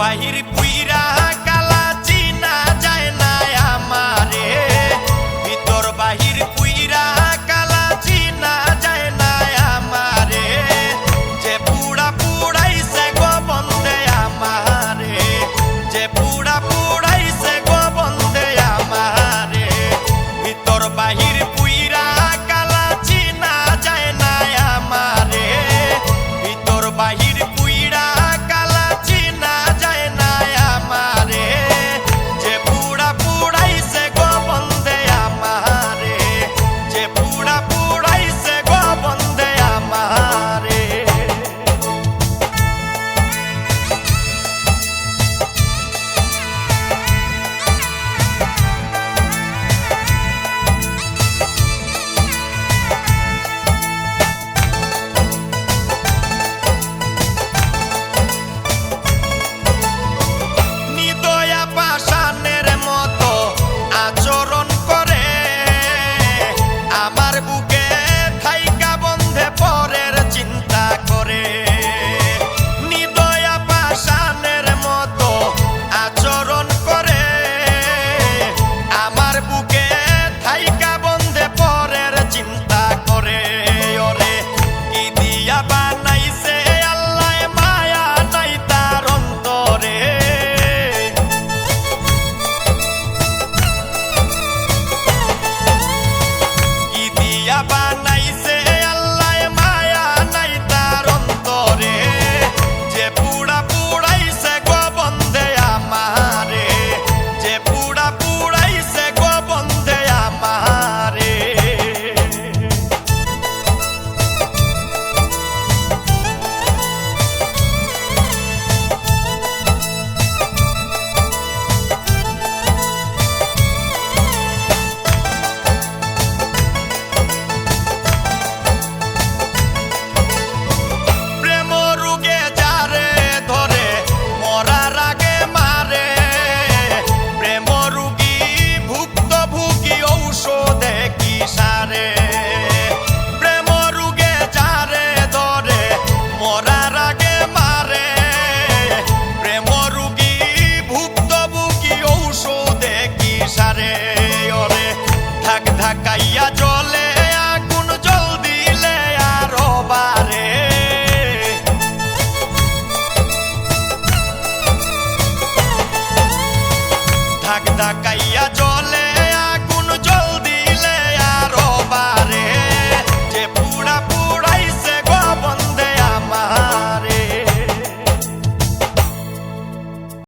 বাহির পুইরা কালা চিনা যায় না আমারে, ভিতর বাহির পুইরা কালা চিনা যায় না আমারে, যে পুড়া পুড়াইছে গো বন্দে আমারে, যে পুড়া পুড়াইছে গো বন্দে আমারে, ভিতর বাহির পুইরা কালা চিনা যায় না আমারে, ভিতর বাহির পুইরা কালা চিনা যায় না আমারে, যে পুড়া পুড়াইছে গো বন্দে আমারে, যে পুড়া পুড়াইছে গো বন্দে আমারে। নিদয়া পাষাণের মতো আচরণ করে আমার বুকে থাইকা বন্ধে পরের চিন্তা করে, নিদয়া পাষাণের মতো আচরণ করে আমার বুকে থাইকা বন্ধে পরের চিন্তা করে। ওরে কি দিয়া বানাইছে আল্লাহ মায়া নাই তার অন্তরে, কি দিয়া বানাইছে আল্লাহ মায়া নাই তার অন্তরে, যে পুড়া পুড়াইছে গো বন্দে আমারে, যে পুড়া পুড়াইছে গো বন্দে আমারে। প্রেম রোগে যারে ধরে মরার আগে মারে, প্রেম রোগী ভুক্তভোগী ঔষধে কি সারে, প্রেম রোগে যারে ধরে মরার আগে মারে, প্রেম রোগী ভুক্তভোগী ঔষধে কি সারে। ওরে ধাক ধাকাইয়া জলে আগুন জল দিলে আরো বারে, ধাক ধাকাইয়া